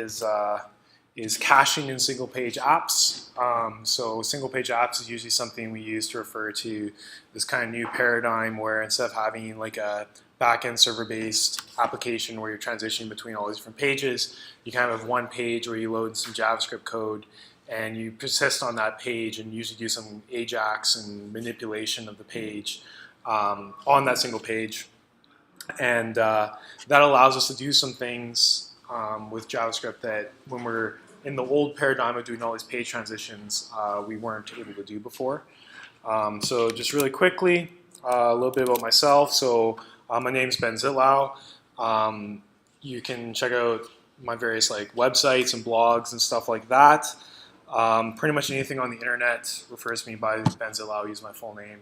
is caching in single-page apps. So single-page apps is usually something we use to refer to this kind of new paradigm where instead of having like a backend server-based application where you're transitioning between all these different pages, you kind of have one page where you load some JavaScript code and you persist on that page and usually do some AJAX and manipulation of the page on that single page. And that allows us to do some things with JavaScript that when we're in the old paradigm of doing all these page transitions, we weren't able to do before. So just really quickly, a little bit about myself. So my name's Ben Zitlau. You can check out my various like websites and blogs and stuff like that. Pretty much anything on the internet refers to me by Ben Zitlau. Use my full name.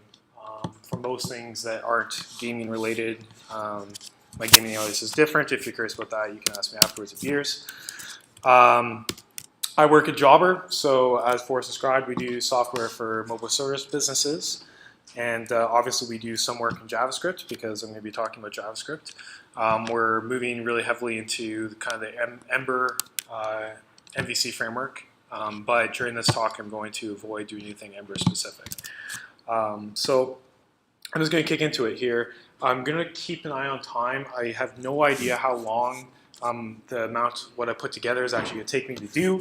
For most things that aren't gaming related, my gaming alias is different. If you're curious about that, you can ask me afterwards of years. I work at Jobber, so as Forrest described, we do software for mobile service businesses, and obviously we do some work in JavaScript because I'm going to be talking about JavaScript. We're moving really heavily into kind of the Ember MVC framework, but during this talk I'm going to avoid doing anything Ember specific. So I'm just going to kick into it here. I'm going to keep an eye on time. I have no idea how long the amount what I put together is actually going to take me to do.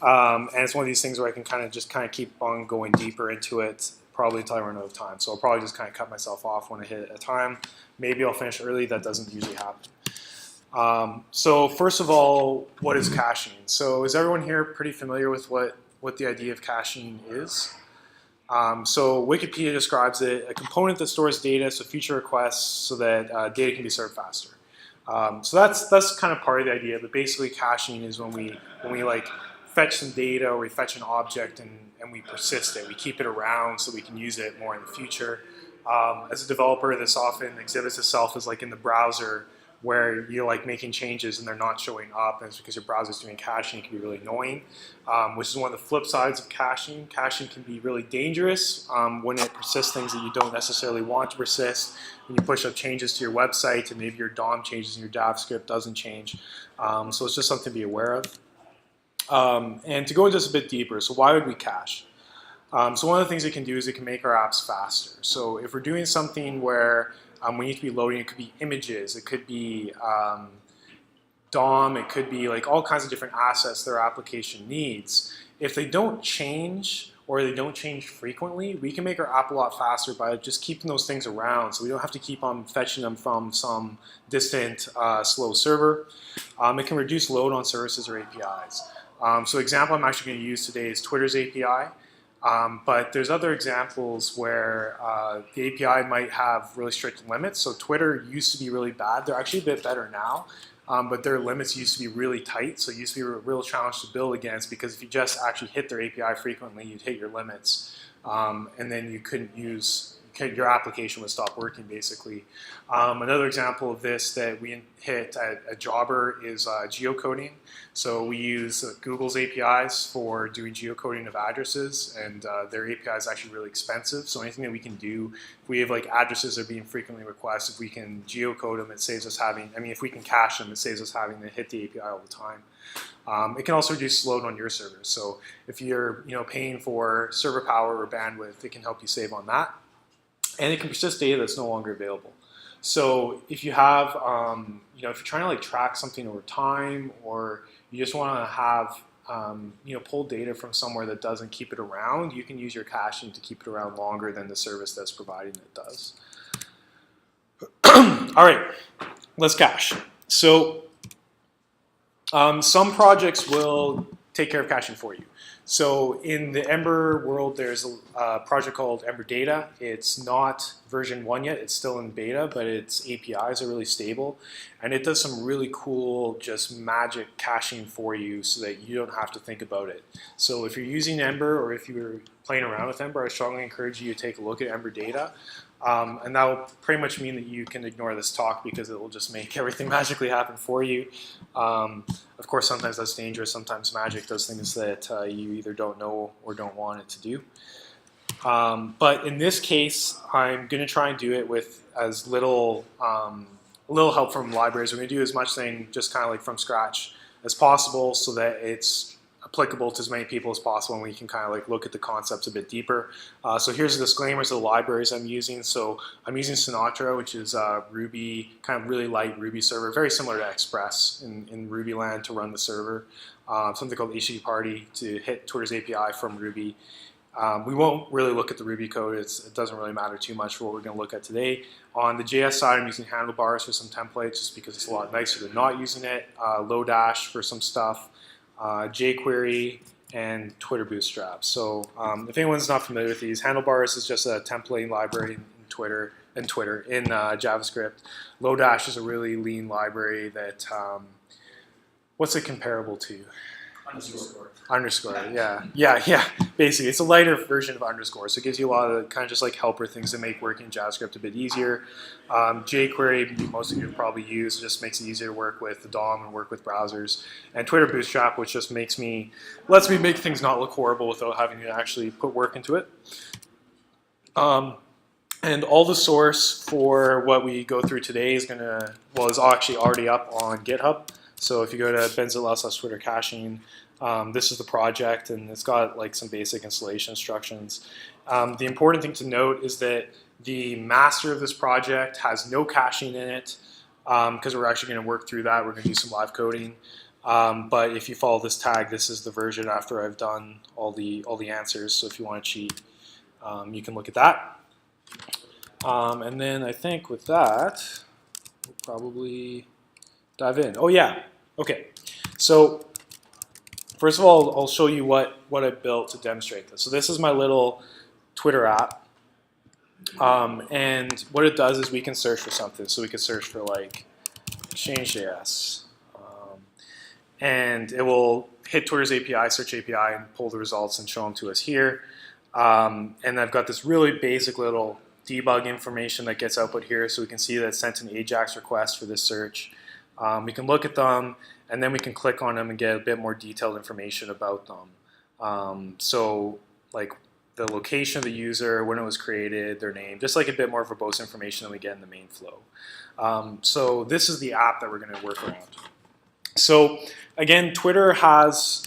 And it's one of these things where I can kind of keep on going deeper into it, probably until I run out of time. So I'll probably just kind of cut myself off when I hit a time. Maybe I'll finish early. That doesn't usually happen. So first of all, what is caching? So is everyone here pretty familiar with what the idea of caching is? So Wikipedia describes it, a component that stores data, so future requests, so that data can be served faster. So that's kind of part of the idea, but basically caching is when we like fetch some data or we fetch an object and we persist it. We keep it around so we can use it more in the future. As a developer, this often exhibits itself as like in the browser where you're like making changes and they're not showing up, and it's because your browser's doing caching. It can be really annoying, which is one of the flip sides of caching. Caching can be really dangerous when it persists things that you don't necessarily want to persist. When you push up changes to your website and maybe your DOM changes and your JavaScript doesn't change. So it's just something to be aware of. And to go just a bit deeper, so why would we cache? So one of the things it can do is it can make our apps faster. So if we're doing something where we need to be loading, it could be images, it could be DOM, it could be like all kinds of different assets their application needs. If they don't change or they don't change frequently, we can make our app a lot faster by just keeping those things around, so we don't have to keep on fetching them from some distant slow server. It can reduce load on services or APIs. So example I'm actually going to use today is Twitter's API. But there's other examples where the API might have really strict limits. So Twitter used to be really bad. They're actually a bit better now, but their limits used to be really tight. So it used to be a real challenge to build against, because if you just actually hit their API frequently, you'd hit your limits, and then you couldn't use, your application would stop working basically. Another example of this that we hit at Jobber is geocoding. So we use Google's APIs for doing geocoding of addresses, and their API is actually really expensive. So anything that we can do, if we have like addresses that are being frequently requested, if we can geocode them, it saves us having, if we can cache them, it saves us having to hit the API all the time. It can also reduce load on your servers. So if you're paying for server power or bandwidth, it can help you save on that. And it can persist data that's no longer available. So if you have, if you're trying to like track something over time, or you just want to have, pull data from somewhere that doesn't keep it around, you can use your caching to keep it around longer than the service that's providing it does. All right, let's cache. So some projects will take care of caching for you. So in the Ember world, there's a project called Ember Data. It's not version 1 yet, it's still in beta, but its APIs are really stable. And it does some really cool, just magic caching for you so that you don't have to think about it. So if you're using Ember, or if you're playing around with Ember, I strongly encourage you to take a look at Ember Data. And that will pretty much mean that you can ignore this talk, because it will just make everything magically happen for you. Of course, sometimes that's dangerous. Sometimes magic does things that you either don't know or don't want it to do. But in this case, I'm going to try and do it with as little help from libraries. We're going to do as much thing just kind of like from scratch as possible so that it's applicable to as many people as possible, and we can kind of like look at the concepts a bit deeper. So here's the disclaimers of the libraries I'm using. So I'm using Sinatra, which is Ruby, kind of really light Ruby server, very similar to Express in Ruby land to run the server. Something called HTTP Party to hit Twitter's API from Ruby. We won't really look at the Ruby code. It doesn't really matter too much for what we're going to look at today. On the JS side, I'm using handlebars for some templates just because it's a lot nicer than not using it. Lodash for some stuff. jQuery, and Twitter Bootstrap. So if anyone's not familiar with these, handlebars is just a templating library in Twitter in JavaScript. Lodash is a really lean library that what's it comparable to? Underscore, yeah. Basically, it's a lighter version of underscore, so it gives you a lot of kind of just like helper things that make working JavaScript a bit easier. jQuery, most of you probably use, just makes it easier to work with the DOM and work with browsers. And Twitter Bootstrap, which just lets me make things not look horrible without having to actually put work into it. And all the source for what we go through today is actually already up on GitHub. So if you go to benzil.Twitter caching, this is the project, and it's got like some basic installation instructions. The important thing to note is that the master of this project has no caching in it, because we're actually going to work through that. We're going to do some live coding. But if you follow this tag, this is the version after I've done all the answers. So if you want to cheat, you can look at that. And then I think with that, we'll probably dive in. Oh yeah, okay. So first of all, I'll show you what I built to demonstrate this. So this is my little Twitter app. And what it does is we can search for something. So we can search for like Exchange.js. And it will hit Twitter's API, search API, and pull the results and show them to us here. And I've got this really basic little debug information that gets output here. So we can see that it sent an AJAX request for this search. We can look at them, and then we can click on them and get a bit more detailed information about them. So like the location of the user, when it was created, their name, just like a bit more verbose information than we get in the main flow. So this is the app that we're going to work around. So again, Twitter has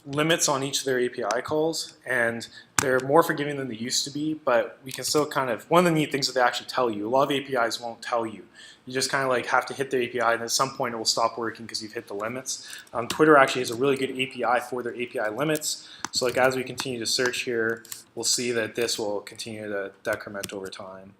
limits on each of their API calls, and they're more forgiving than they used to be, but we can still kind of, one of the neat things that they actually tell you, a lot of APIs won't tell you. You just kind of like have to hit their API, and at some point it will stop working because you've hit the limits. Twitter actually has a really good API for their API limits. So like as we continue to search here, we'll see that this will continue to decrement over time.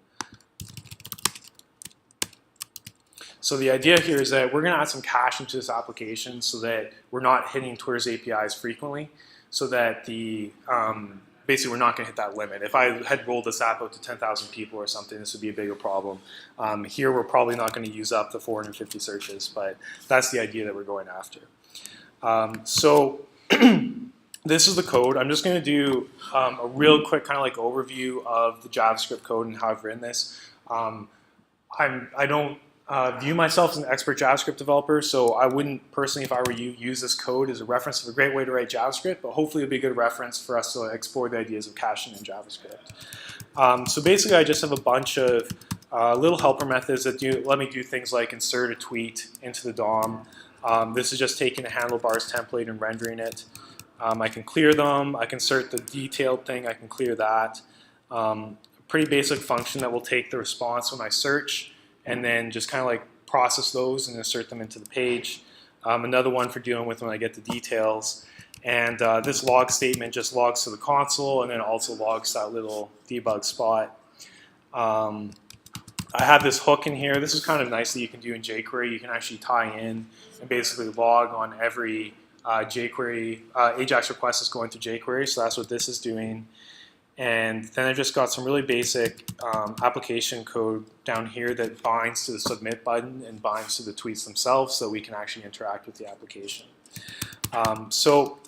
So the idea here is that we're going to add some cache into this application so that we're not hitting Twitter's APIs frequently, so that the basically we're not going to hit that limit. If I had rolled this app out to 10,000 people or something, this would be a bigger problem. Here we're probably not going to use up the 450 searches, but that's the idea that we're going after. So this is the code. I'm just going to do a real quick kind of like overview of the JavaScript code and how I've written this. I don't view myself as an expert JavaScript developer, so I wouldn't personally, if I were you, use this code as a reference of a great way to write JavaScript, but hopefully it'll be a good reference for us to explore the ideas of caching in JavaScript. So basically I just have a bunch of little helper methods that let me do things like insert a tweet into the DOM. This is just taking a handlebars template and rendering it. I can clear them. I can insert the detailed thing. I can clear that. Pretty basic function that will take the response when I search and then just kind of like process those and insert them into the page. Another one for dealing with when I get the details. And this log statement just logs to the console and then also logs that little debug spot. I have this hook in here. This is kind of nice that you can do in jQuery. You can actually tie in and basically log on every jQuery AJAX request is going through jQuery. So that's what this is doing. And then I've just got some really basic application code down here that binds to the submit button and binds to the tweets themselves so we can actually interact with the application. So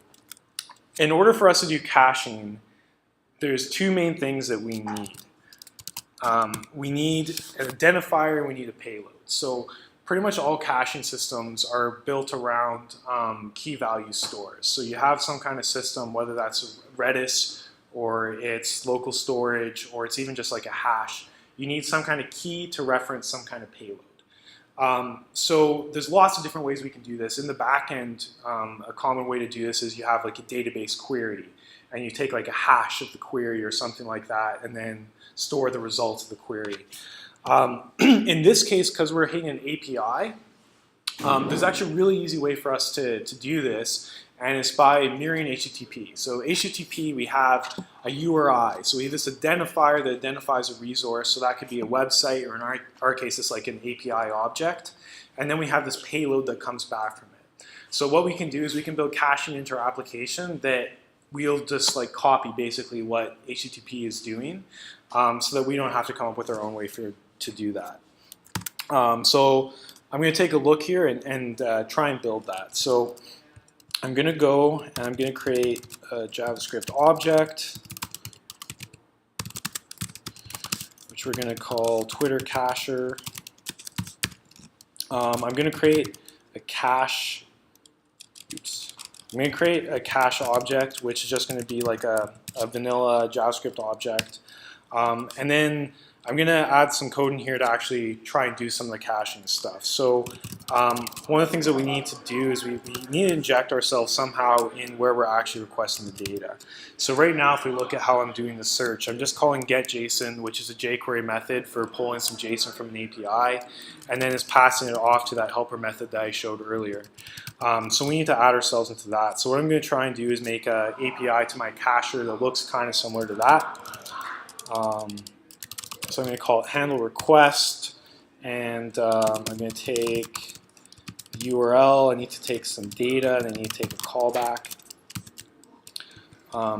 in order for us to do caching, there's two main things that we need. We need an identifier and we need a payload. So pretty much all caching systems are built around key value stores. So you have some kind of system, whether that's Redis, or it's local storage, or it's even just like a hash. You need some kind of key to reference some kind of payload. So there's lots of different ways we can do this. In the backend, a common way to do this is you have like a database query, and you take like a hash of the query or something like that, and then store the results of the query. In this case, because we're hitting an API, there's actually a really easy way for us to do this, and it's by mirroring HTTP. So HTTP, we have a URI. So we have this identifier that identifies a resource. So that could be a website, or in our case, it's like an API object. And then we have this payload that comes back from it. So what we can do is we can build caching into our application that we'll just like copy basically what HTTP is doing, so that we don't have to come up with our own way to do that. So I'm going to take a look here and try and build that. So I'm going to go and I'm going to create a JavaScript object, which we're going to call Twitter cacher. I'm going to create a cache. Oops. I'm going to create a cache object, which is just going to be like a vanilla JavaScript object. And then I'm going to add some code in here to actually try and do some of the caching stuff. So one of the things that we need to do is we need to inject ourselves somehow in where we're actually requesting the data. So right now, if we look at how I'm doing the search, I'm just calling getJSON, which is a jQuery method for pulling some JSON from an API, and then it's passing it off to that helper method that I showed earlier. So we need to add ourselves into that. So what I'm going to try and do is make an API to my cacher that looks kind of similar to that. So I'm going to call it handle request, and I'm going to take the URL. I need to take some data, and I need to take a callback.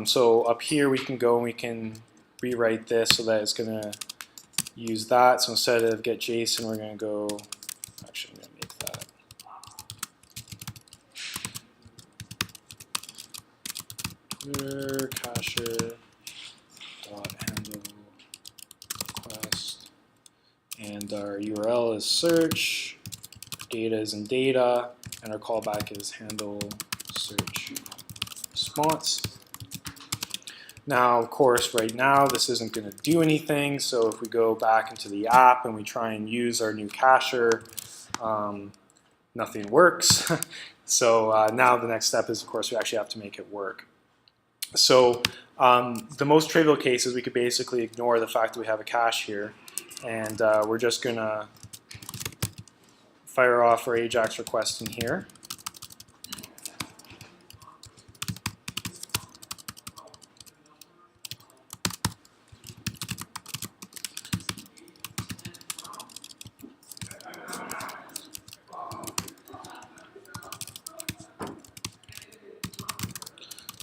So up here we can go and we can rewrite this so that it's going to use that. So instead of get JSON, we're going to go. Actually, I'm going to make that. Twitter cacher dot handle request, and our URL is search, data is in data, and our callback is handle search response. Now, of course, right now this isn't going to do anything. So if we go back into the app and we try and use our new cacher, nothing works. So now the next step is, of course, we actually have to make it work. So the most trivial case is we could basically ignore the fact that we have a cache here, and we're just going to fire off our AJAX request in here.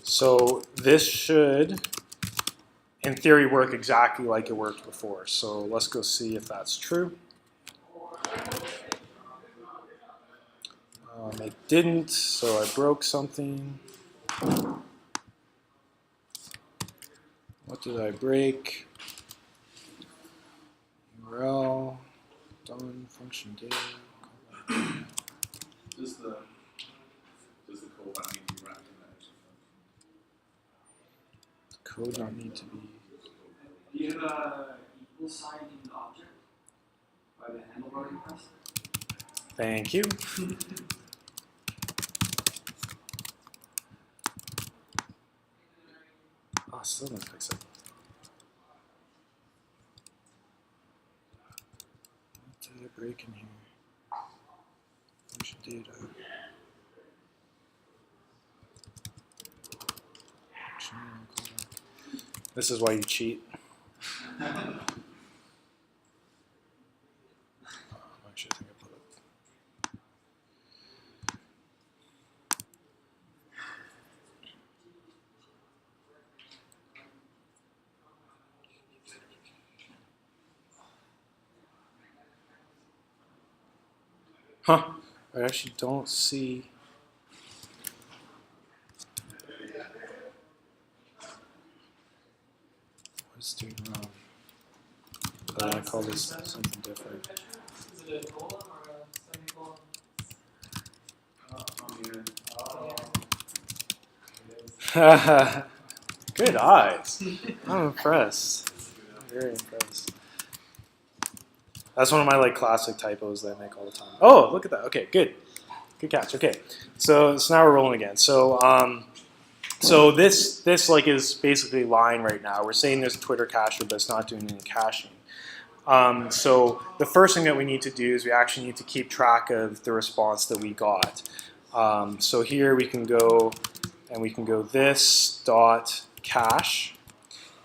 So this should, in theory, work exactly like it worked before. So let's go see if that's true. It didn't, so I broke something. What did I break? URL, done, function data. Does the callback need to be wrapped in that? Code not need to be. Do you have a equal sign in the object by the handlebar request? Thank you. Oh, still didn't fix it. What did I break in here? Function data. This is why you cheat. Actually, I think I put it. Huh. I actually don't see. What's doing wrong? I want to call this something different. Is it a colon or a semicolon? Good eyes. I'm impressed. I'm very impressed. That's one of my like classic typos that I make all the time. Oh, look at that. Okay, good. Good catch. Okay, so now we're rolling again. So this like is basically lying right now. We're saying there's a Twitter cacher, but it's not doing any caching. So the first thing that we need to do is we actually need to keep track of the response that we got. So here we can go and we can go this dot cache.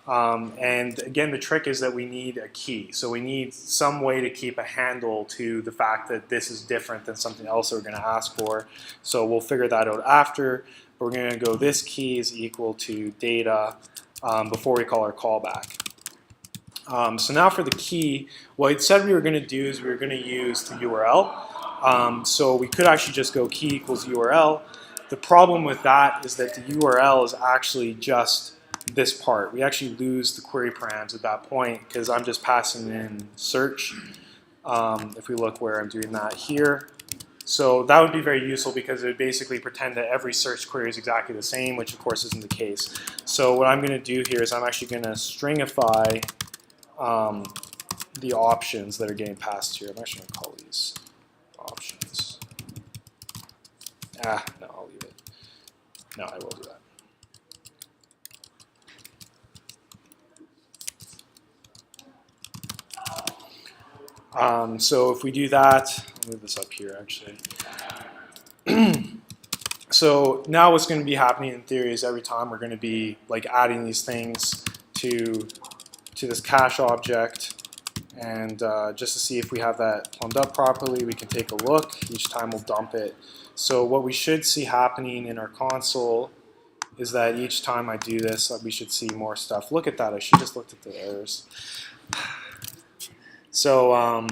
And again, the trick is that we need a key. So we need some way to keep a handle to the fact that this is different than something else that we're going to ask for. So we'll figure that out after. But we're going to go this key is equal to data before we call our callback. So now for the key, what it said we were going to do is we were going to use the URL. So we could actually just go key equals URL. The problem with that is that the URL is actually just this part. We actually lose the query params at that point because I'm just passing in search. If we look where I'm doing that here. So that would be very useful because it would basically pretend that every search query is exactly the same, which of course isn't the case. So what I'm going to do here is I'm actually going to stringify the options that are getting passed here. I'm actually going to call these options. No, I'll leave it. No, I will do that. So if we do that, I'll move this up here actually. So now what's going to be happening in theory is every time we're going to be like adding these things to this cache object, and just to see if we have that plumbed up properly, we can take a look. Each time we'll dump it. So what we should see happening in our console is that each time I do this, we should see more stuff. Look at that. I should just looked at the errors. So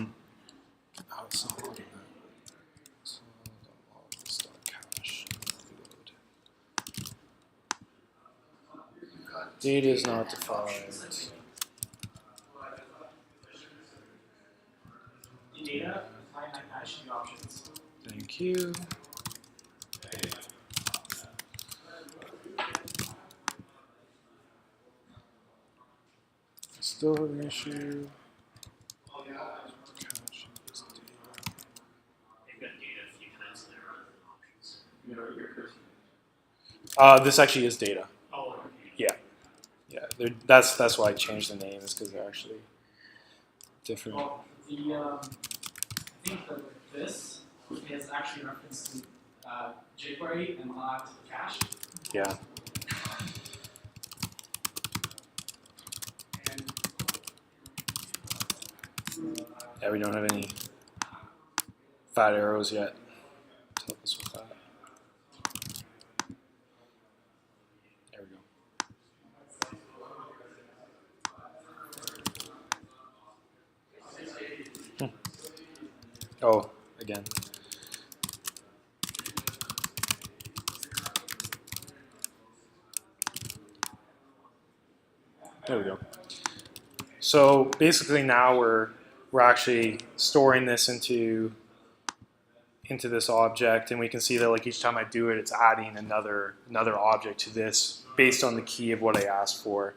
data is not defined. Data, define my caching options. Thank you. Still have an issue. This actually is data. Oh, okay. Yeah. That's why I changed the name, is because they're actually different. Well, I think that this is actually reference to jQuery and not to the cache. Yeah. Yeah, we don't have any fat arrows yet to help us with that. There we go. Oh, again. There we go. So basically now we're actually storing this into this object, and we can see that like each time I do it, it's adding another object to this based on the key of what I asked for.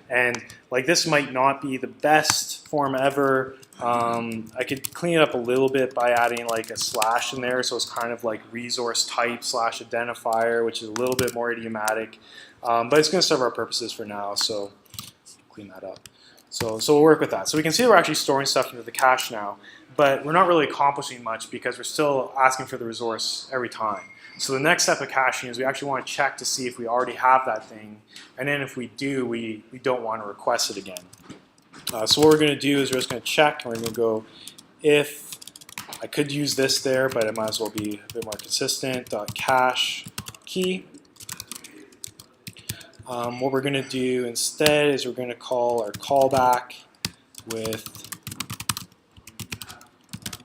And like this might not be the best form ever. I could clean it up a little bit by adding like a slash in there, so it's kind of like resource type / identifier, which is a little bit more idiomatic. But it's going to serve our purposes for now, so clean that up. So we'll work with that. So we can see we're actually storing stuff into the cache now, but we're not really accomplishing much because we're still asking for the resource every time. So the next step of caching is we actually want to check to see if we already have that thing, and then if we do, we don't want to request it again. So what we're going to do is we're just going to check, and we're going to go if, I could use this there, but it might as well be a bit more consistent, .cache key. What we're going to do instead is we're going to call our callback with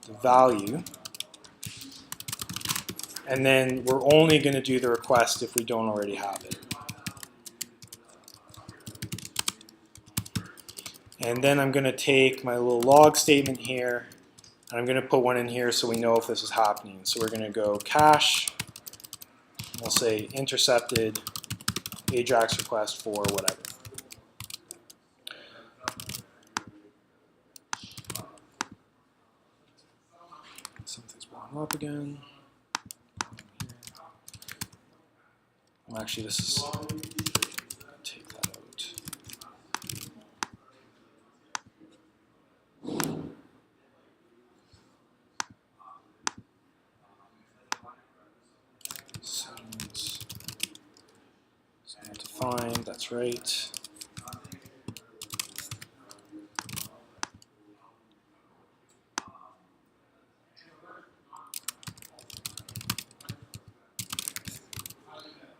the value, and then we're only going to do the request if we don't already have it. And then I'm going to take my little log statement here, and I'm going to put one in here so we know if this is happening. So we're going to go cache, we'll say intercepted AJAX request for whatever. up again. Actually, this is, take that out. Settings. So not defined, that's right.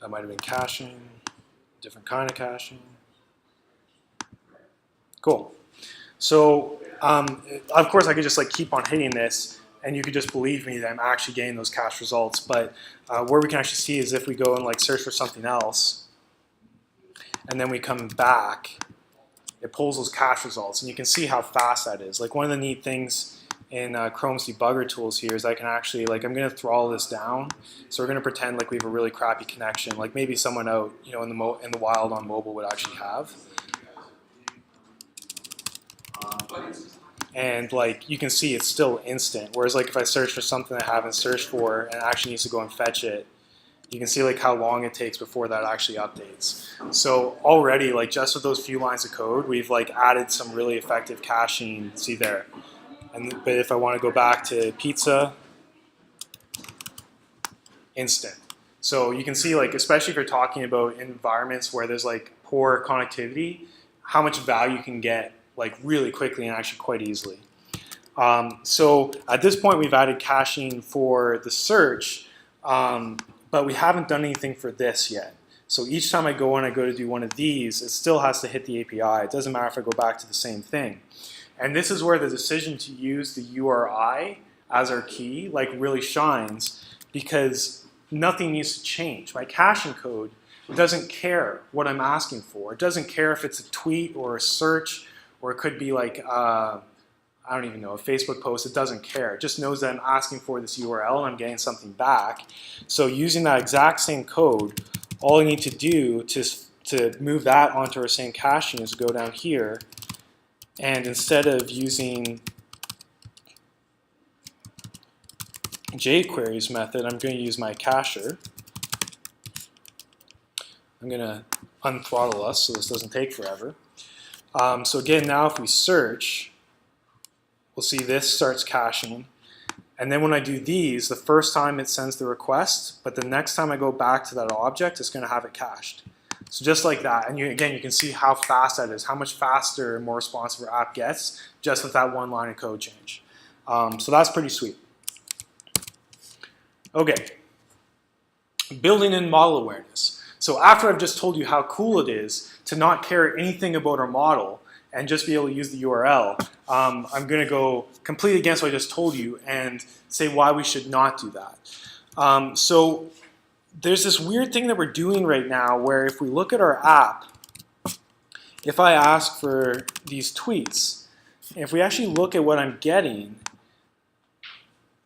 That might have been caching, different kind of caching. Cool. So, of course, I could just like keep on hitting this, and you could just believe me that I'm actually getting those cache results. But where we can actually see is if we go and like search for something else, and then we come back, it pulls those cache results, and you can see how fast that is. Like one of the neat things in Chrome's debugger tools here is I can actually, like, I'm going to throttle this down. So we're going to pretend like we have a really crappy connection, like maybe someone out, you know, in the wild on mobile would actually have. And like you can see it's still instant. Whereas like if I search for something I haven't searched for and actually needs to go and fetch it, you can see like how long it takes before that actually updates. So already, like just with those few lines of code, we've like added some really effective caching. See there. But if I want to go back to pizza, instant. So you can see, like, especially if you're talking about environments where there's like poor connectivity, how much value you can get like really quickly and actually quite easily. So at this point, we've added caching for the search, but we haven't done anything for this yet. So each time I go to do one of these, it still has to hit the API. It doesn't matter if I go back to the same thing. And this is where the decision to use the URI as our key like really shines, because nothing needs to change. My caching code doesn't care what I'm asking for. It doesn't care if it's a tweet or a search, or it could be like, I don't even know, a Facebook post. It doesn't care. It just knows that I'm asking for this URL and I'm getting something back. So using that exact same code, all I need to do to move that onto our same caching is go down here, and instead of using jQuery's method, I'm going to use my cacher. I'm going to unthrottle us so this doesn't take forever. So again, now if we search, we'll see this starts caching. And then when I do these, the first time it sends the request, but the next time I go back to that object, it's going to have it cached. So just like that, and again, you can see how fast that is, how much faster and more responsive our app gets just with that one line of code change. So that's pretty sweet. Okay, building in model awareness. So after I've just told you how cool it is to not care anything about our model and just be able to use the URL, I'm going to go completely against what I just told you and say why we should not do that. So there's this weird thing that we're doing right now where if we look at our app, if I ask for these tweets, if we actually look at what I'm getting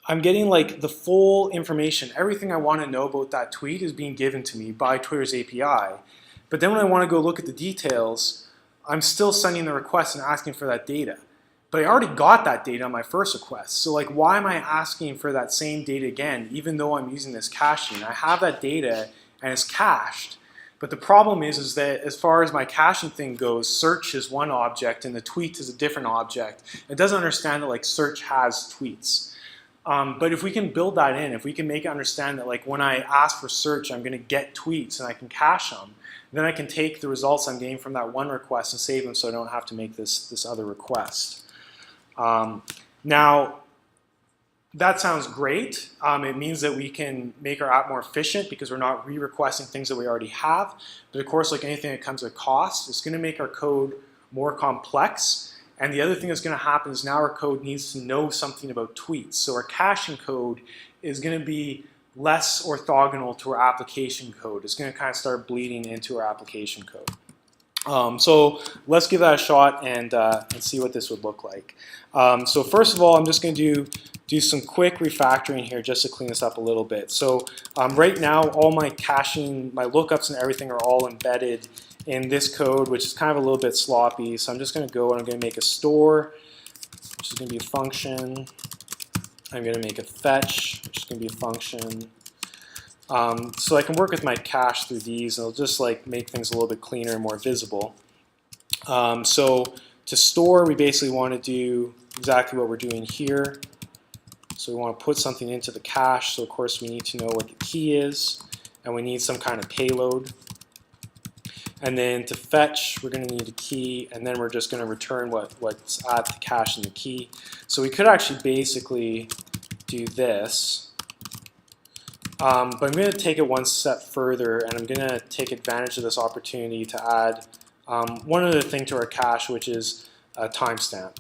like the full information. Everything I want to know about that tweet is being given to me by Twitter's API. But then when I want to go look at the details, I'm still sending the request and asking for that data. But I already got that data on my first request. So like, why am I asking for that same data again, even though I'm using this caching? I have that data and it's cached. But the problem is that as far as my caching thing goes, search is one object and the tweet is a different object. It doesn't understand that like search has tweets. But if we can build that in, if we can make it understand that like when I ask for search, I'm going to get tweets and I can cache them, then I can take the results I'm getting from that one request and save them so I don't have to make this other request. Now, that sounds great. It means that we can make our app more efficient because we're not re-requesting things that we already have. But of course, like anything that comes at cost, it's going to make our code more complex. And the other thing that's going to happen is now our code needs to know something about tweets. So our caching code is going to be less orthogonal to our application code. It's going to kind of start bleeding into our application code. So let's give that a shot and see what this would look like. So first of all, I'm just going to do some quick refactoring here just to clean this up a little bit. So right now, all my caching, my lookups and everything are all embedded in this code, which is kind of a little bit sloppy. So I'm just going to go and I'm going to make a store, which is going to be a function. I'm going to make a fetch, which is going to be a function. So I can work with my cache through these, and it'll just like make things a little bit cleaner and more visible. So to store, we basically want to do exactly what we're doing here. So we want to put something into the cache. So of course we need to know what the key is, and we need some kind of payload. And then to fetch, we're going to need a key, and then we're just going to return what's at the cache and the key. So we could actually basically do this. But I'm going to take it one step further, and I'm going to take advantage of this opportunity to add one other thing to our cache, which is a timestamp.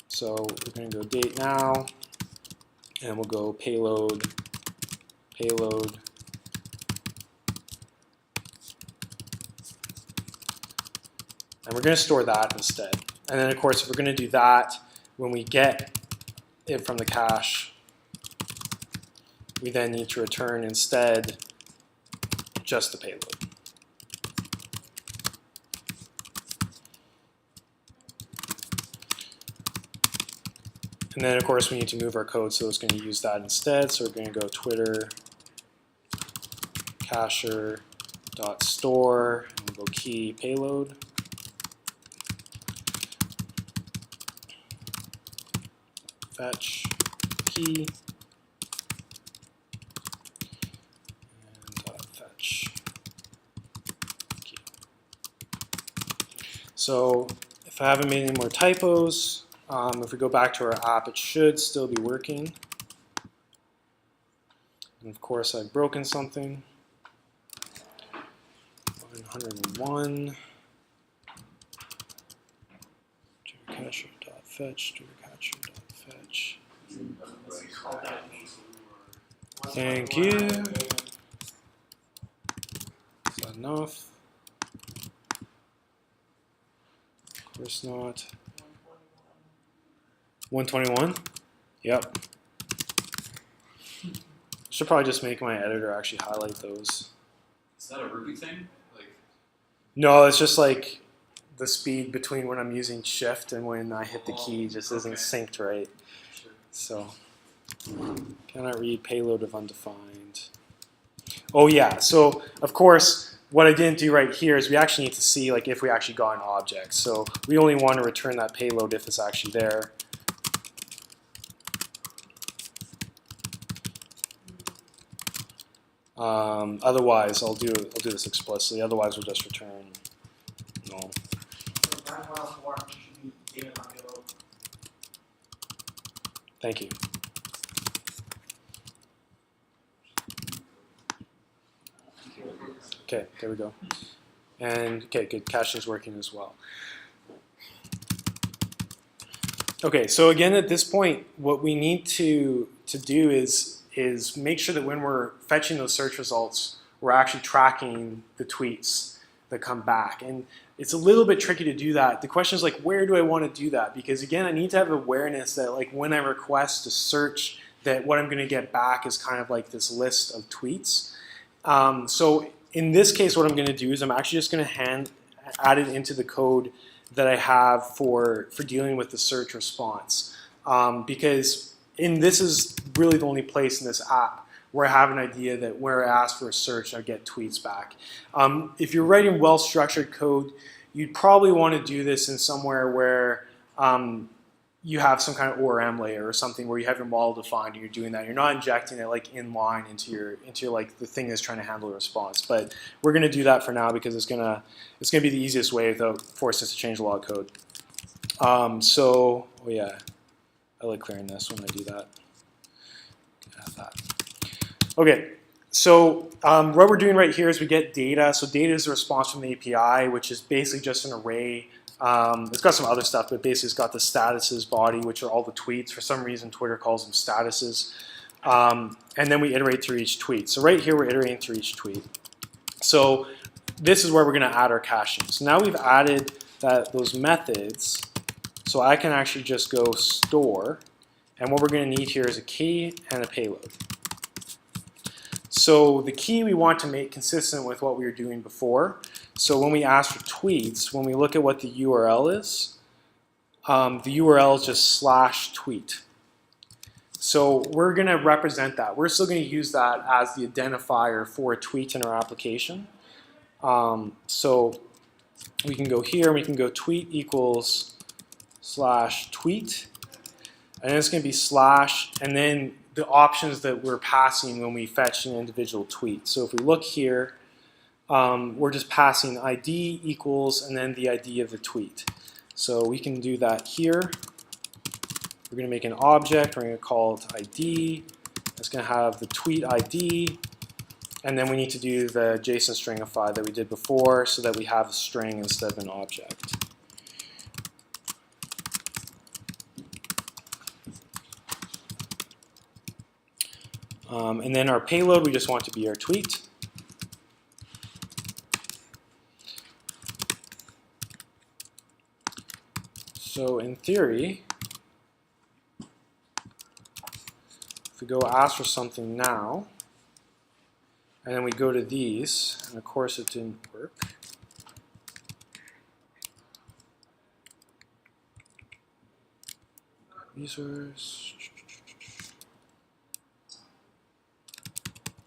So we're going to go date now, and we'll go payload, payload. And we're going to store that instead. And then, of course, if we're going to do that, when we get it from the cache, we then need to return instead just the payload. And then, of course, we need to move our code, so it's going to use that instead. So we're going to go Twitter cacher.store, and we'll go key payload. Fetch key. And fetch key. So if I haven't made any more typos, if we go back to our app, it should still be working. And of course, I've broken something. 101. Cacher.fetch, cacher.fetch. Thank you. Is that enough? Of course not. 121? Yep. Should probably just make my editor actually highlight those. Is that a Ruby thing? Like, No, it's just like the speed between when I'm using shift and when I hit the key just isn't synced right. sure. So, cannot read payload of undefined. Oh yeah, so of course, what I didn't do right here is we actually need to see like if we actually got an object. So we only want to return that payload if it's actually there. Otherwise, I'll do this explicitly. Otherwise, we'll just return null. Thank you. Okay, there we go. And okay, good. Caching is working as well. Okay, so again, at this point, what we need to do is make sure that when we're fetching those search results, we're actually tracking the tweets that come back. And it's a little bit tricky to do that. The question is like, where do I want to do that? Because again, I need to have awareness that like when I request a search, that what I'm going to get back is kind of like this list of tweets. So in this case, what I'm going to do is I'm actually just going to add it into the code that I have for dealing with the search response. Because this is really the only place in this app where I have an idea that where I ask for a search, I get tweets back. If you're writing well-structured code, you'd probably want to do this in somewhere where you have some kind of ORM layer or something where you have your model defined and you're doing that. You're not injecting it like in line into your like the thing that's trying to handle a response. But we're going to do that for now because it's gonna be the easiest way without forcing us to change a lot of code. Oh yeah, I like clearing this when I do that. Add that. Okay, so what we're doing right here is we get data. So data is a response from the API, which is basically just an array. It's got some other stuff, but basically it's got the statuses body, which are all the tweets. For some reason, Twitter calls them statuses. And then we iterate through each tweet. So right here, we're iterating through each tweet. So this is where we're going to add our caching. So now we've added those methods. So I can actually just go store. And what we're going to need here is a key and a payload. So the key we want to make consistent with what we were doing before. So when we ask for tweets, when we look at what the URL is, the URL is just /tweet. So we're going to represent that. We're still going to use that as the identifier for a tweet in our application. So we can go here and we can go tweet equals /tweet. And then it's going to be slash, and then the options that we're passing when we fetch an individual tweet. So if we look here, we're just passing ID equals and then the ID of the tweet. So we can do that here. We're going to make an object. We're going to call it ID. It's going to have the tweet ID. And then we need to do the JSON stringify that we did before so that we have a string instead of an object. And then our payload, we just want to be our tweet. So in theory, if we go ask for something now, and then we go to these, and of course it didn't work. Resource.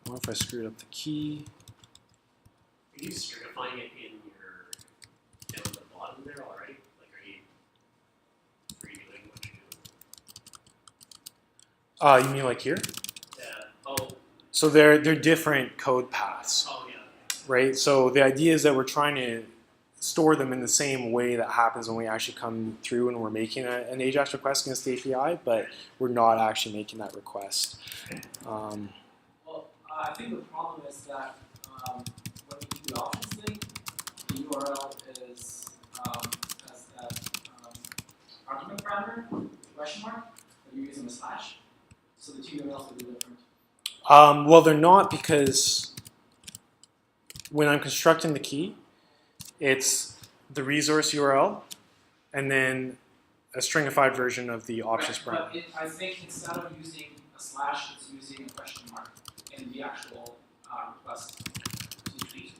What if I screwed up the key? Are you stringifying it in your down at the bottom there already? Like, are you doing what you're doing? You mean like here? Yeah. Oh. So they're different code paths, Oh yeah. right? So the idea is that we're trying to store them in the same way that happens when we actually come through and we're making an AJAX request against the API, but we're not actually making that request. I think the problem is that when you do the options thing, the URL is has that argument parameter, question mark, but you're using a slash. So the two URLs will be different. Well, they're not, because when I'm constructing the key, it's the resource URL and then a stringified version of the options parameter. But I think instead of using a slash, it's using a question mark in the actual request to tweet.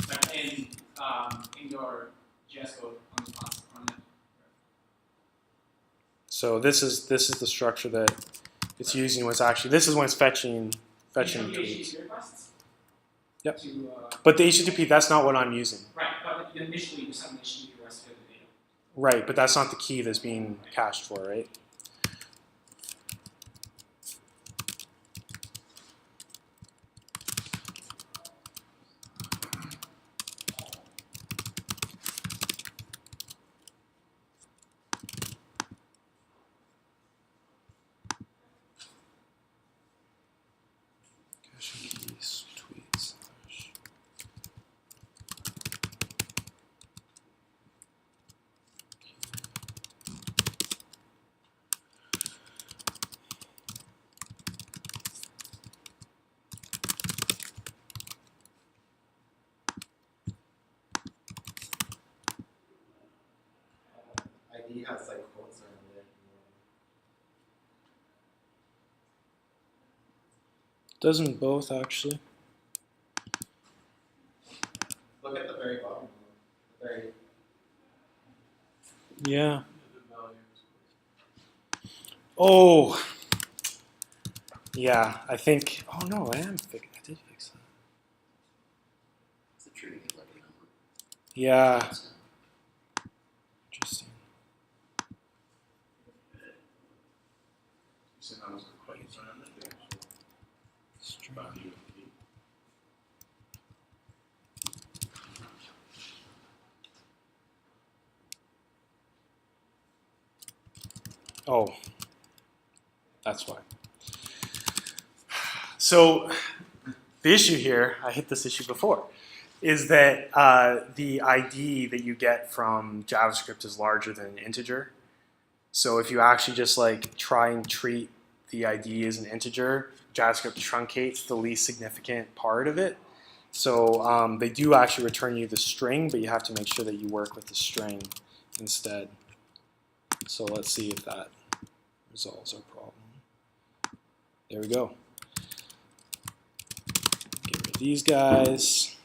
Like in your JS code on it. So this is the structure that it's using. What's actually, this is when it's fetching tweets. HTTP requests. Yep. To, But the HTTP, that's not what I'm using. right, but initially you send an HTTP request to the data. Right, but that's not the key that's being cached for, right? Caching keys, tweets, slash. ID has like quotes around it. Doesn't both, actually. Look at the very bottom. The very Yeah. Oh. Yeah, I think. Oh no, I did fix that. It's a true like Yeah. Interesting. So that was a question on the actual value of the key. Oh, that's why. So the issue here, I hit this issue before, is that the ID that you get from JavaScript is larger than an integer. So if you actually just like try and treat the ID as an integer, JavaScript truncates the least significant part of it. So they do actually return you the string, but you have to make sure that you work with the string instead. So let's see if that resolves our problem. There we go. Get rid of these guys.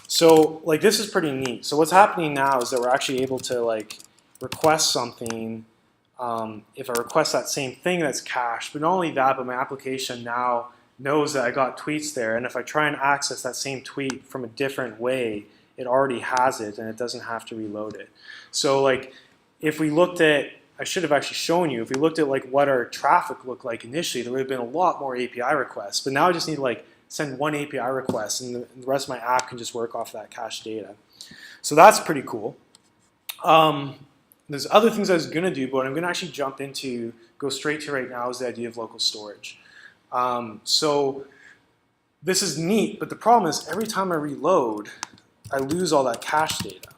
So like this is pretty neat. So what's happening now is that we're actually able to like request something if I request that same thing that's cached, but not only that, but my application now knows that I got tweets there, and if I try and access that same tweet from a different way, it already has it and it doesn't have to reload it. So like if we looked at, I should have actually shown you, if we looked at like what our traffic looked like initially, there would have been a lot more API requests, but now I just need to like send one API request and the rest of my app can just work off that cached data. So that's pretty cool. There's other things I was going to do, but I'm going to actually jump into, go straight to right now is the idea of local storage. So this is neat, but the problem is every time I reload, I lose all that cache data.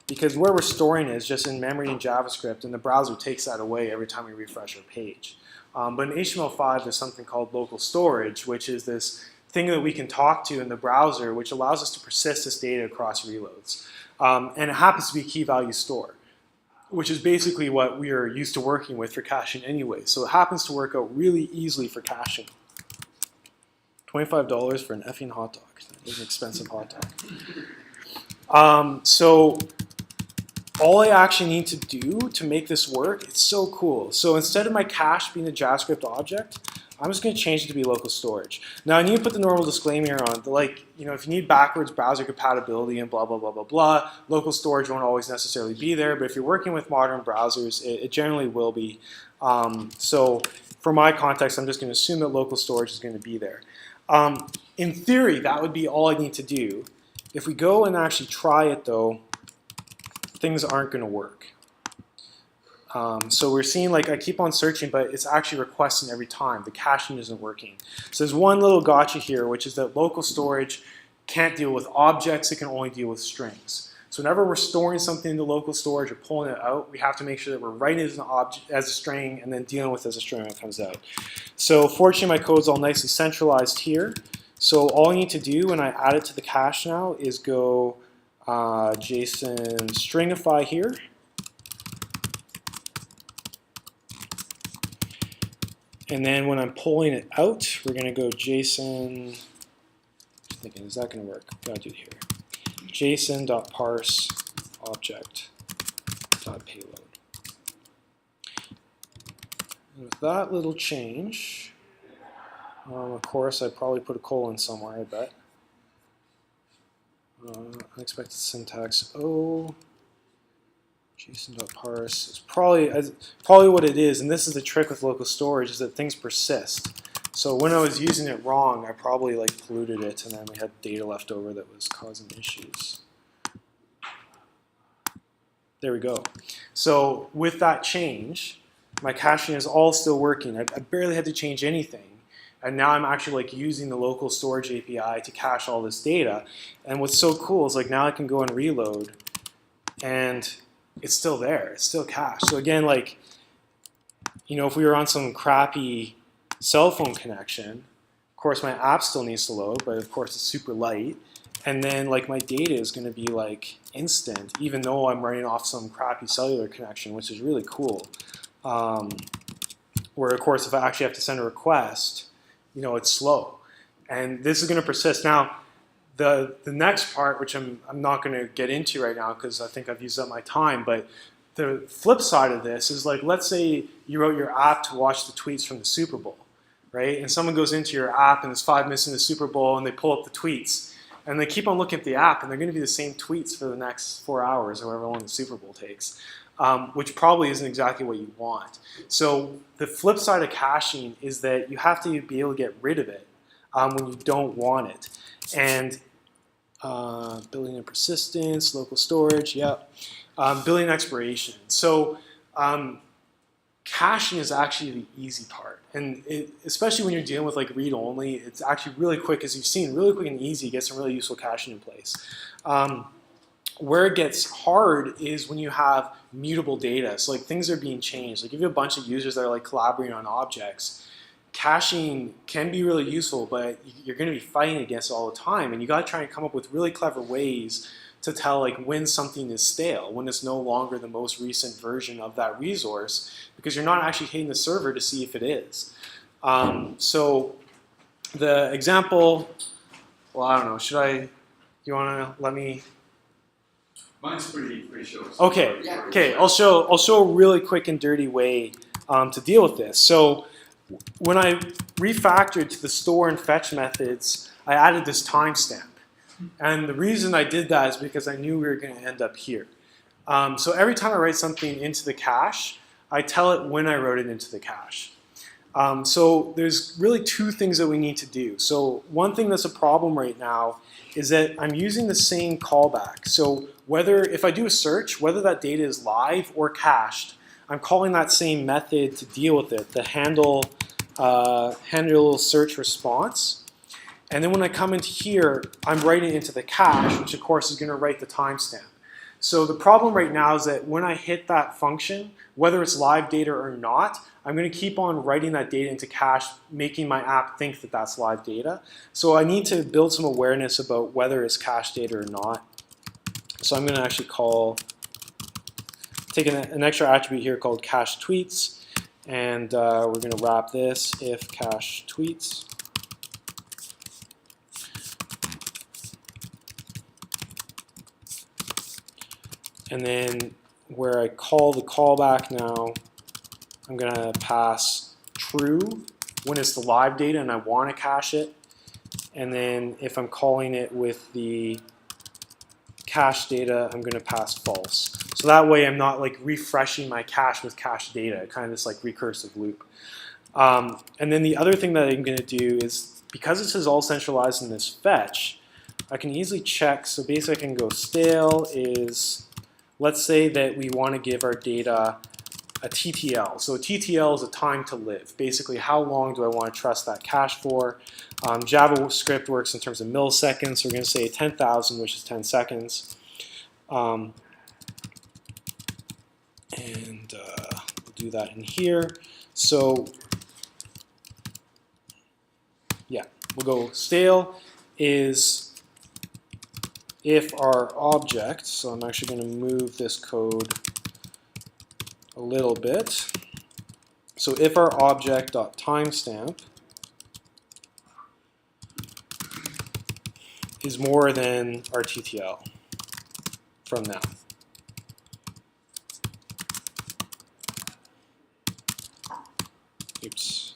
Because where we're storing it is just in memory in JavaScript, and the browser takes that away every time we refresh our page. But in HTML5, there's something called local storage, which is this thing that we can talk to in the browser, which allows us to persist this data across reloads. And it happens to be a key value store, which is basically what we are used to working with for caching anyway. So it happens to work out really easily for caching. $25 for an effing hot dog. That is an expensive hot dog. So all I actually need to do to make this work, it's so cool. So instead of my cache being a JavaScript object, I'm just going to change it to be local storage. Now I need to put the normal disclaimer on, like, you know, if you need backwards browser compatibility and blah, blah, blah, blah, blah, local storage won't always necessarily be there, but if you're working with modern browsers, it generally will be. So for my context, I'm just going to assume that local storage is going to be there. In theory, that would be all I need to do. If we go and actually try it though, things aren't going to work. So we're seeing, like, I keep on searching, but it's actually requesting every time. The caching isn't working. So there's one little gotcha here, which is that local storage can't deal with objects. It can only deal with strings. So whenever we're storing something into local storage or pulling it out, we have to make sure that we're writing it as an object, as a string, and then dealing with it as a string when it comes out. So fortunately, my code's all nicely centralized here. So all I need to do when I add it to the cache now is go JSON stringify here. And then when I'm pulling it out, we're going to go JSON, thinking, is that going to work? Gotta do it here. JSON.parse object.payload. And with that little change, of course, I probably put a colon somewhere, I bet. Unexpected syntax O. JSON.parse is probably what it is, and this is the trick with local storage, is that things persist. So when I was using it wrong, I probably like polluted it, and then we had data left over that was causing issues. There we go. So with that change, my caching is all still working. I barely had to change anything. And now I'm actually like using the local storage API to cache all this data. And what's so cool is like now I can go and reload, and it's still there. It's still cached. So again, like, you know, if we were on some crappy cell phone connection, of course my app still needs to load, but of course it's super light. And then like my data is going to be like instant, even though I'm running off some crappy cellular connection, which is really cool. Where of course if I actually have to send a request, you know, it's slow. And this is going to persist. Now, the next part, which I'm not going to get into right now because I think I've used up my time, but the flip side of this is like, let's say you wrote your app to watch the tweets from the Super Bowl, right? And someone goes into your app and it's 5 minutes in the Super Bowl and they pull up the tweets and they keep on looking at the app and they're going to be the same tweets for the next 4 hours, however long the Super Bowl takes, which probably isn't exactly what you want. So the flip side of caching is that you have to be able to get rid of it when you don't want it. And building in persistence, local storage, yep. Building expiration. So caching is actually the easy part. And especially when you're dealing with like read-only, it's actually really quick, as you've seen, really quick and easy to get some really useful caching in place. Where it gets hard is when you have mutable data. So like things are being changed. Like if you have a bunch of users that are like collaborating on objects, caching can be really useful, but you're going to be fighting against it all the time, and you got to try and come up with really clever ways to tell like when something is stale, when it's no longer the most recent version of that resource, because you're not actually hitting the server to see if it is. So the example, well, I don't know, do you want to let me Mine's pretty short. Okay, Yeah. okay. I'll show a really quick and dirty way to deal with this. So when I refactored to the store and fetch methods, I added this timestamp. And the reason I did that is because I knew we were going to end up here. So every time I write something into the cache, I tell it when I wrote it into the cache. So there's really two things that we need to do. So one thing that's a problem right now is that I'm using the same callback. So if I do a search, whether that data is live or cached, I'm calling that same method to deal with it, the handle search response. And then when I come into here, I'm writing into the cache, which of course is going to write the timestamp. So the problem right now is that when I hit that function, whether it's live data or not, I'm going to keep on writing that data into cache, making my app think that that's live data. So I need to build some awareness about whether it's cache data or not. So I'm going to actually take an extra attribute here called cache tweets, and we're going to wrap this if cache tweets. And then where I call the callback now, I'm going to pass true when it's the live data and I want to cache it. And then if I'm calling it with the cache data, I'm going to pass false. So that way I'm not like refreshing my cache with cache data, kind of this like recursive loop. And then the other thing that I'm going to do is, because this is all centralized in this fetch, I can easily check. So basically I can go stale is, let's say that we want to give our data a TTL. So a TTL is a time to live. Basically, how long do I want to trust that cache for? JavaScript works in terms of milliseconds, so we're going to say 10,000, which is 10 seconds. And we'll do that in here. So yeah, we'll go stale is if our object, so I'm actually going to move this code a little bit. So if our object.timestamp is more than our TTL from now. Oops.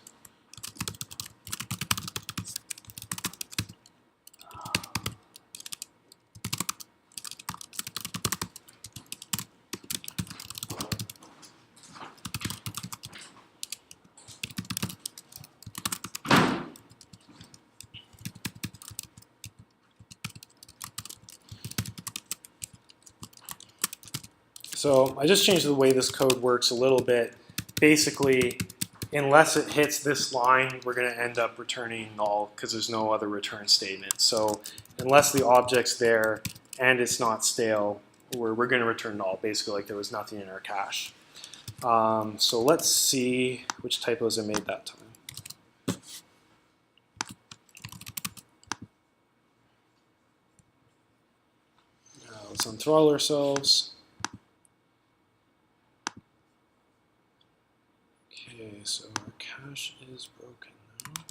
So I just changed the way this code works a little bit. Basically, unless it hits this line, we're going to end up returning null because there's no other return statement. So unless the object's there and it's not stale, we're going to return null, basically like there was nothing in our cache. So let's see which typos I made that time. Let's unthrottle ourselves. Okay, so our cache is broken now.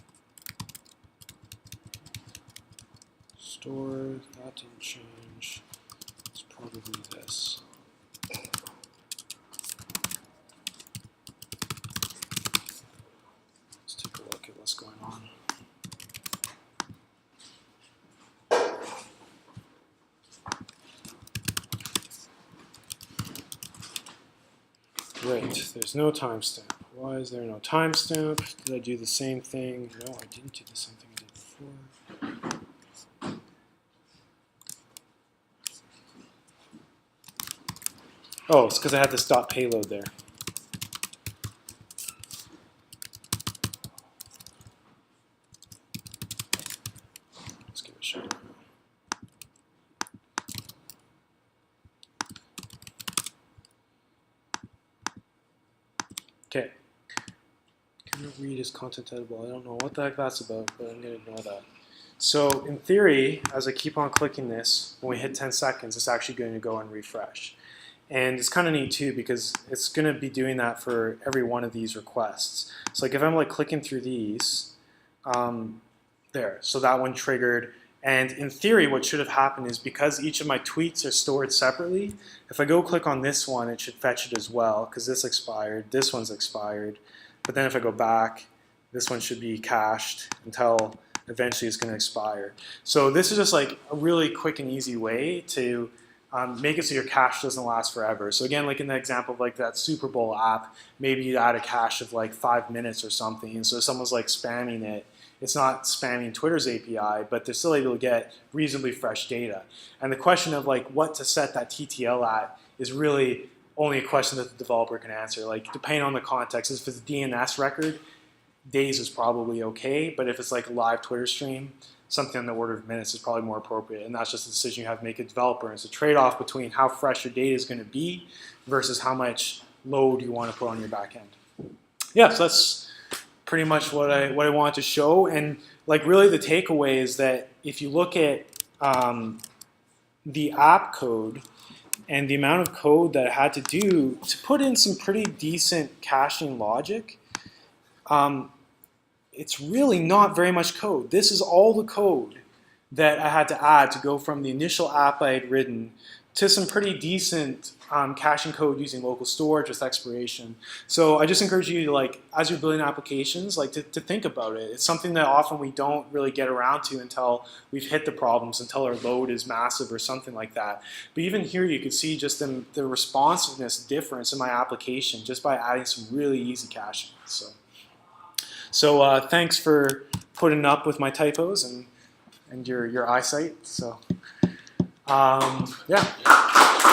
Store, that didn't change. It's probably this. Let's take a look at what's going on. Right, there's no timestamp. Why is there no timestamp? Did I do the same thing? No, I didn't do the same thing I did before. Oh, it's because I had this dot payload there. Let's give it a shot. Okay. Cannot read is content editable. I don't know what the heck that's about, but I'm going to ignore that. So in theory, as I keep on clicking this, when we hit 10 seconds, it's actually going to go and refresh. And it's kind of neat too, because it's going to be doing that for every one of these requests. So like if I'm like clicking through these, there, so that one triggered, And in theory, what should have happened is because each of my tweets are stored separately, if I go click on this one, it should fetch it as well, because this expired, this one's expired. But then if I go back, this one should be cached until eventually it's going to expire. So this is just like a really quick and easy way to make it so your cache doesn't last forever. So again, like in the example of like that Super Bowl app, maybe you add a cache of like 5 minutes or something, and so if someone's like spamming it, it's not spamming Twitter's API, but they're still able to get reasonably fresh data. And the question of like what to set that TTL at is really only a question that the developer can answer. Like depending on the context, if it's a DNS record, days is probably okay, but if it's like a live Twitter stream, something on the order of minutes is probably more appropriate, and that's just a decision you have to make as a developer. And it's a trade-off between how fresh your data is going to be versus how much load you want to put on your backend. Yeah, so that's pretty much what I wanted to show. And like really the takeaway is that if you look at the app code and the amount of code that it had to do to put in some pretty decent caching logic, it's really not very much code. This is all the code that I had to add to go from the initial app I had written to some pretty decent caching code using local storage with expiration. So I just encourage you to, like, as you're building applications, like to think about it. It's something that often we don't really get around to until we've hit the problems, until our load is massive or something like that. But even here you could see just the responsiveness difference in my application just by adding some really easy caching. So thanks for putting up with my typos and your eyesight. So yeah.